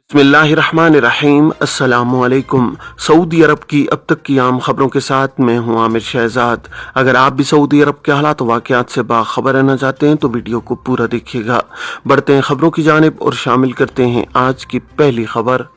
बिस्मिल्लाहिर्रहमानिर्रहीम। अस्सलामुअलैकुम। सऊदी अरब की अब तक की आम खबरों के साथ मैं हूं आमिर शहजाद। अगर आप भी सऊदी अरब के हालात वाक़यात से बाखबर रहना चाहते हैं तो वीडियो को पूरा देखिएगा। बढ़ते हैं खबरों की जानिब और शामिल करते हैं आज की पहली खबर।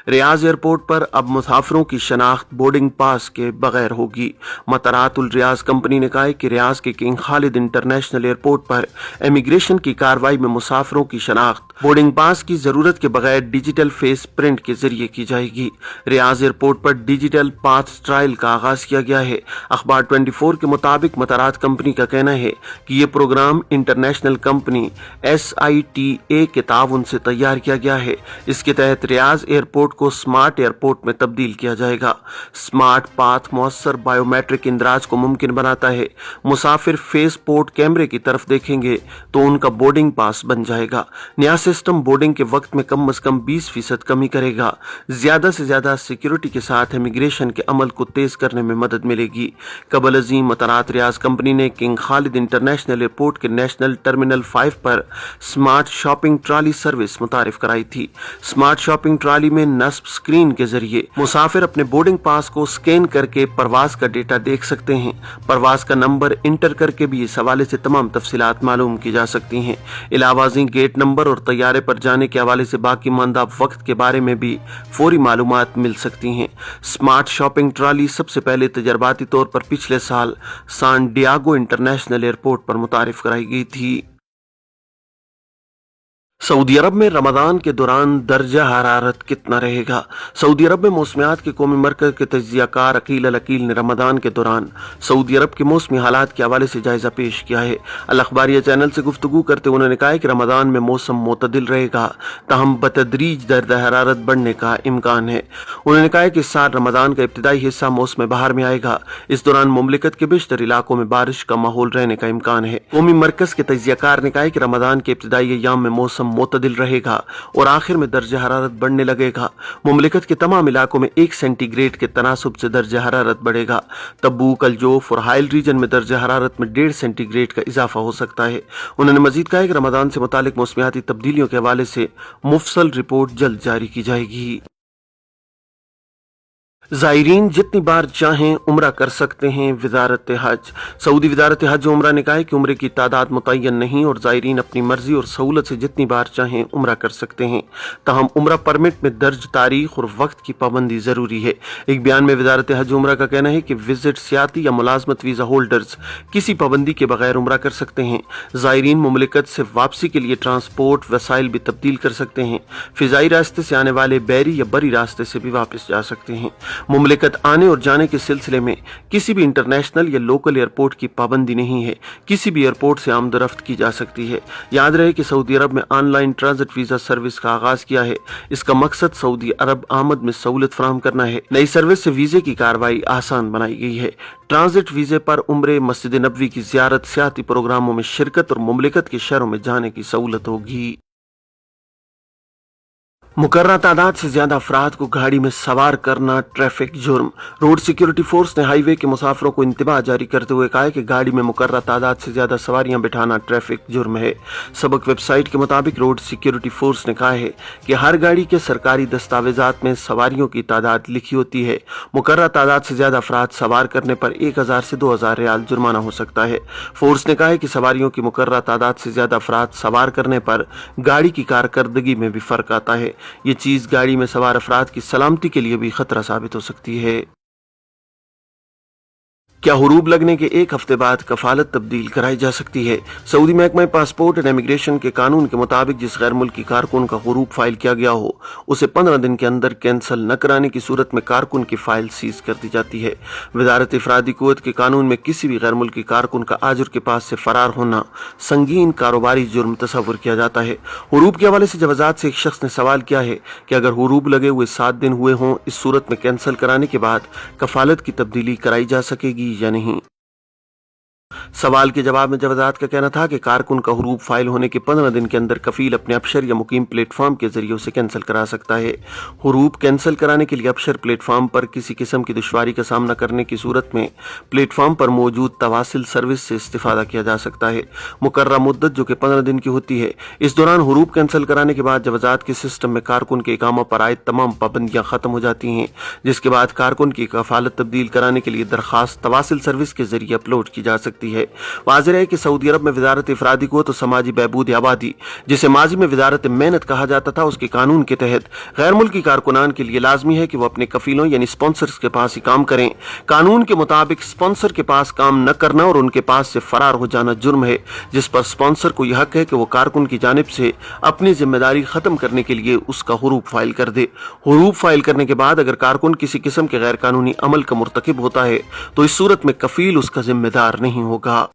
रियाज एयरपोर्ट पर अब मुसाफिरों की शनाख्त बोर्डिंग पास के बगैर होगी। मतरातुल रियाज कंपनी ने कहा है कि रियाज के किंग खालिद इंटरनेशनल एयरपोर्ट पर इमिग्रेशन की कार्रवाई में मुसाफिरों की शनाख्त बोर्डिंग पास की जरूरत के बगैर डिजिटल फेस प्रिंट के जरिए की जाएगी। रियाज एयरपोर्ट पर डिजिटल पाथ ट्रायल का आगाज किया गया है। अखबार 24 के मुताबिक मतरात कंपनी का कहना है कि ये प्रोग्राम इंटरनेशनल कंपनी SITA के ताउन से तैयार किया गया है। इसके तहत रियाज एयरपोर्ट को स्मार्ट एयरपोर्ट में तब्दील किया जाएगा। स्मार्ट पाथ मौसर बायोमेट्रिक इंदराज को मुमकिन बनाता है। मुसाफिर फेस पोर्ट कैमरे की तरफ देखेंगे तो उनका बोर्डिंग पास बन जाएगा। नया सिस्टम बोर्डिंग के वक्त में कम से कम 20% कमी करेगा। ज्यादा से ज्यादा सिक्योरिटी के साथ इमिग्रेशन के अमल को तेज करने में मदद मिलेगी। कबल अजीम मतरात रियाज कंपनी ने किंग खालिद इंटरनेशनल एयरपोर्ट के नेशनल टर्मिनल 5 पर स्मार्ट शॉपिंग ट्रॉली सर्विस मुतारिफ कराई थी। स्मार्ट शॉपिंग ट्रॉली में नस्ब स्क्रीन के जरिए मुसाफिर अपने बोर्डिंग पास को स्कैन करके परवाज का डेटा देख सकते हैं। परवाज का नंबर इंटर करके भी इस हवाले से तमाम तफसीलात मालूम की जा सकती हैं। इलावाजी गेट नंबर और तैयारे पर जाने के हवाले से बाकी मानदा वक्त के बारे में भी फौरी मालूमात मिल सकती हैं। स्मार्ट शॉपिंग ट्रॉली सबसे पहले तजर्बाती तौर पर पिछले साल सान डियागो इंटरनेशनल एयरपोर्ट पर मुतारिफ कराई गई थी। सऊदी अरब में रमजान के दौरान दर्जा हरारत कितना रहेगा? सऊदी अरब में मौसमियात के कौमी मरकज के तज्जियाकार अकील अल अकील ने रमजान के दौरान सऊदी अरब के मौसमी हालात के हवाले से जायजा पेश किया है। अल अखबारिया चैनल से गुफ्तगू करते हुए उन्होंने कहा है कि रमजान में मौसम मोतदिल रहेगा, ताहम बतदरीज दर्जा हरारत बढ़ने का इम्कान है। उन्होंने कहा है कि इस साल रमजान का इब्तिदाई हिस्सा मौसम बहार में आएगा। इस दौरान मुमलिकत के बेशतर इलाकों में बारिश का माहौल रहने का इम्कान है। कौमी मरकज के तज्जियाकार ने कहा है कि रमजान के इब्तिदाई अय्याम में मौसम मोतदिल रहेगा और आखिर में दर्जा हरारत बढ़ने लगेगा। मुमलिकत के तमाम इलाकों में 1 सेंटीग्रेड के तनासुब से दर्जा हरारत बढ़ेगा। तब्बूक, अल-जोफ और हाइल रीजन में दर्जा हरारत में 1.5 सेंटीग्रेड का इजाफा हो सकता है। उन्होंने मजीद कहा कि रमजान से मुतालिक मौसमियाती तब्दीलियों के हवाले से मुफसल रिपोर्ट जल्द जारी की जाएगी। ज़ायरीन जितनी बार चाहें उम्रा कर सकते हैं, वज़ारत हज। सऊदी वज़ारत हज उम्रा ने कहा है कि उम्रे की तादाद मुतय्यन नहीं और ज़ायरीन अपनी मर्जी और सहूलत से जितनी बार चाहें उम्रा कर सकते हैं। ताहम उम्रा परमिट में दर्ज तारीख और वक्त की पाबंदी ज़रूरी है। एक बयान में वज़ारत हज उम्रा का कहना है कि विजिट, सियाती या मुलाजमत वीज़ा होल्डर्स किसी पाबंदी के बगैर उम्रा कर सकते हैं। ज़ायरीन मुमलिकत से वापसी के लिए ट्रांसपोर्ट वसाइल भी तब्दील कर सकते हैं। फ़िज़ाई रास्ते से आने वाले बैरी या बरी रास्ते से भी वापस जा सकते हैं। मुमलिकत आने और जाने के सिलसिले में किसी भी इंटरनेशनल या लोकल एयरपोर्ट की पाबंदी नहीं है। किसी भी एयरपोर्ट से आमदरफ्त की जा सकती है। याद रहे कि सऊदी अरब में ऑनलाइन ट्रांजिट वीजा सर्विस का आगाज किया है। इसका मकसद सऊदी अरब आमद में सहूलत फराहम करना है। नई सर्विस से वीजे की कार्रवाई आसान बनाई गई है। ट्रांजिट वीजे पर उम्रे, मस्जिद नबवी की जियारत, सियाती प्रोग्रामों में शिरकत और मुमलिकत के शहरों में जाने की सहूलत होगी। मुकर्रर तादाद से ज्यादा अफराद को गाड़ी में सवार करना ट्रैफिक जुर्म। रोड सिक्योरिटी फोर्स ने हाईवे के मुसाफिरों को इंतबाह जारी करते हुए कहा है कि गाड़ी में मुकर्रर तादाद से ज्यादा सवारियां बिठाना ट्रैफिक जुर्म है। सबक वेबसाइट के मुताबिक रोड सिक्योरिटी फोर्स ने कहा है कि हर गाड़ी के सरकारी दस्तावेजात में सवारियों की तादाद लिखी होती है। मुकर्रर तादाद से ज्यादा अफराद सवार करने पर 1000 से 2000 रियाल जुर्माना हो सकता है। फोर्स ने कहा है कि सवारियों की मुकर्रर तादाद से ज्यादा अफराद सवार करने पर गाड़ी की कारकर्दगी में भी फर्क आता है। ये चीज गाड़ी में सवार अफराद की सलामती के लिए भी खतरा साबित हो सकती है। क्या हुरूब लगने के 1 हफ्ते बाद कफालत तब्दील कराई जा सकती है? सऊदी महकमा पासपोर्ट एंड इमिग्रेशन के कानून के मुताबिक जिस गैर मुल्की कारकुन का हुरूब फाइल किया गया हो उसे 15 दिन के अंदर कैंसिल न कराने की सूरत में कारकुन की फाइल सीज कर दी जाती है। वजारत इफरादी कुव्वत के कानून में किसी भी गैर मुल्की कारकुन का आजुर के पास से फरार होना संगीन कारोबारी जुर्म तस्वुर किया जाता है। हुरूब के हवाले से जवाजात से एक शख्स ने सवाल किया है कि अगर हुरूब लगे हुए 7 दिन हुए हों, इस सूरत में कैंसिल कराने के बाद कफालत की तब्दीली कराई जा सकेगी या नहीं। سوال کے جواب میں جوازات کا کہنا تھا کہ کارکن کا حروف فائل ہونے کے 15 دن کے اندر کفیل اپنے ابشر یا مقیم پلیٹ فارم کے ذریعے اسے کینسل کرا سکتا ہے۔ حروف کینسل کرانے کے لیے ابشر پلیٹ فارم پر کسی قسم کی دشواری کا سامنا کرنے کی صورت میں پلیٹ فارم پر موجود تواصل سروس سے استفادہ کیا جا سکتا ہے۔ مقررہ مدت جو کہ 15 دن کی ہوتی ہے، اس دوران حروف کینسل کرانے کے بعد جوازات کے سسٹم میں کارکن کے اقامہ پر عائد تمام پابندیاں ختم ہو جاتی ہیں، جس کے بعد کارکن کی کفالت تبدیل کرانے کے لیے درخواست تواصل سروس کے ذریعے اپلوڈ کی جا سکتی ہے۔ واضح ہے کہ سعودی عرب میں وزارت افرادی قوت و سماجی بہبود آبادی، جسے ماضی میں وزارت محنت کہا جاتا تھا، اس کے قانون کے تحت غیر ملکی کارکنان کے لیے لازمی ہے کہ وہ اپنے کفیلوں یعنی اسپانسرز کے پاس ہی کام کریں۔ قانون کے مطابق اسپانسر کے پاس کام نہ کرنا اور ان کے پاس سے فرار ہو جانا جرم ہے، جس پر اسپانسر کو یہ حق ہے کہ وہ کارکن کی جانب سے اپنی ذمہ داری ختم کرنے کے لیے اس کا حروف فائل کر دے۔ حروف فائل کرنے کے بعد اگر کارکن کسی قسم کے غیر قانونی عمل کا مرتکب ہوتا ہے تو اس صورت میں کفیل اس کا ذمہ دار نہیں ہوگا۔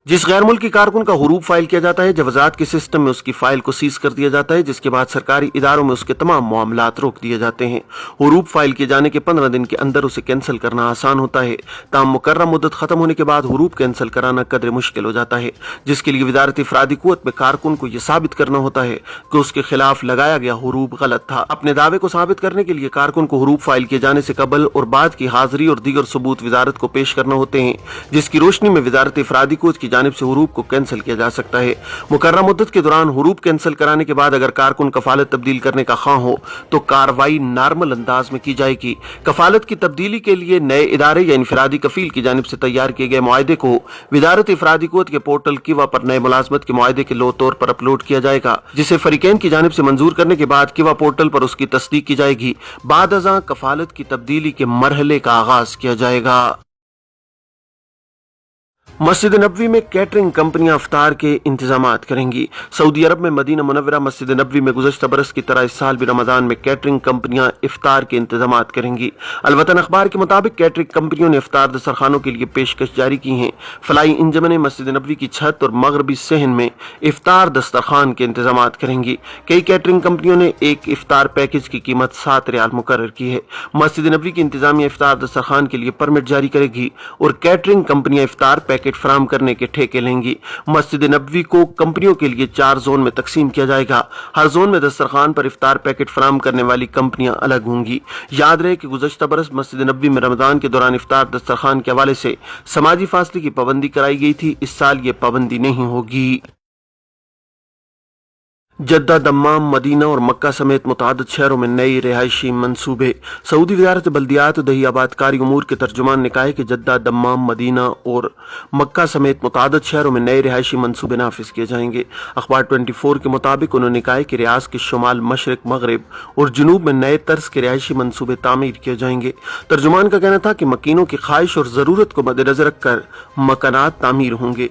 جس غیر ملکی کارکن کا حروف فائل کیا جاتا ہے، جوازات کے سسٹم میں اس کی فائل کو سیز کر دیا جاتا ہے، جس کے بعد سرکاری اداروں میں اس کے تمام معاملات روک دیے جاتے ہیں۔ حروف فائل کیے جانے کے 15 دن کے اندر اسے کینسل کرنا آسان ہوتا ہے، تاہم مقررہ مدت ختم ہونے کے بعد حروف کینسل کرانا قدر مشکل ہو جاتا ہے، جس کے لیے وزارت افرادی قوت میں کارکن کو یہ ثابت کرنا ہوتا ہے کہ اس کے خلاف لگایا گیا حروف غلط تھا۔ اپنے دعوے کو ثابت کرنے کے لیے کارکن کو حروف فائل کیے جانے سے قبل اور بعد کی حاضری اور دیگر ثبوت وزارت کو پیش کرنا ہوتے ہیں، جس کی روشنی میں وزارت افرادی قوت کی جانب سے حروف کو کینسل کیا جا سکتا ہے۔ مقررہ مدت کے دوران حروف کینسل کرانے کے بعد اگر کارکن کفالت تبدیل کرنے کا خواہاں ہو تو کارروائی نارمل انداز میں کی جائے گی۔ کفالت کی تبدیلی کے لیے نئے ادارے یا انفرادی کفیل کی جانب سے تیار کیے گئے معاہدے کو وزارت افرادی قوت کے پورٹل کیوا پر نئے ملازمت کے معاہدے کے طور پر اپلوڈ کیا جائے گا، جسے فریقین کی جانب سے منظور کرنے کے بعد کیوا پورٹل پر اس کی تصدیق کی جائے گی۔ بعد ازاں کفالت کی تبدیلی کے مرحلے کا آغاز کیا جائے گا۔ مسجد نبوی میں کیٹرنگ کمپنیاں افطار کے انتظامات کریں گی۔ سعودی عرب میں مدینہ منورہ مسجد نبوی میں گزشتہ برس کی طرح اس سال بھی رمضان میں کیٹرنگ کمپنیاں افطار کے انتظامات کریں گی۔ الوطن اخبار کے مطابق کیٹرنگ کمپنیوں نے افطار دسترخوانوں کے لیے پیشکش جاری کی ہیں۔ فلائی انجمن نے مسجد نبوی کی چھت اور مغربی صحن میں افطار دسترخوان کے انتظامات کریں گی۔ کئی کیٹرنگ کمپنیوں نے ایک افطار پیکج کی قیمت 7 ریال مقرر کی ہے۔ مسجد نبوی کی انتظامیہ افطار دسترخوان کے لیے پرمٹ جاری کرے گی اور کیٹرنگ کمپنیاں افطار پیکج فراہم کرنے کے ٹھیکے لیں گی۔ مسجد نبوی کو کمپنیوں کے لیے 4 زون میں تقسیم کیا جائے گا۔ ہر زون میں دسترخوان پر افطار پیکٹ فراہم کرنے والی کمپنیاں الگ ہوں گی۔ یاد رہے کہ گزشتہ برس مسجد نبوی میں رمضان کے دوران افطار دسترخوان کے حوالے سے سماجی فاصلے کی پابندی کرائی گئی تھی، اس سال یہ پابندی نہیں ہوگی۔ جدہ، دمام، مدینہ اور مکہ سمیت متعدد شہروں میں نئی رہائشی منصوبے۔ سعودی وزارت بلدیات و دیہی آبادکاری امور کے ترجمان نے کہا ہے کہ جدہ، دمام، مدینہ اور مکہ سمیت متعدد شہروں میں نئے رہائشی منصوبے نافذ کیے جائیں گے۔ اخبار 24 کے مطابق انہوں نے کہا ہے کہ ریاض کے شمال، مشرق، مغرب اور جنوب میں نئے طرز کے رہائشی منصوبے تعمیر کیے جائیں گے۔ ترجمان کا کہنا تھا کہ مکینوں کی خواہش اور ضرورت کو مد نظر رکھ کر مکانات تعمیر ہوں گے۔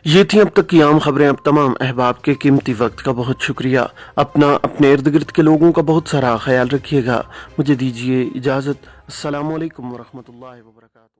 یہ تھیں اب تک کی عام خبریں۔ اب تمام احباب کے قیمتی وقت کا بہت شکریہ۔ اپنے ارد گرد کے لوگوں کا بہت سارا خیال رکھیے گا۔ مجھے دیجیے اجازت۔ السلام علیکم ورحمۃ اللہ وبرکاتہ۔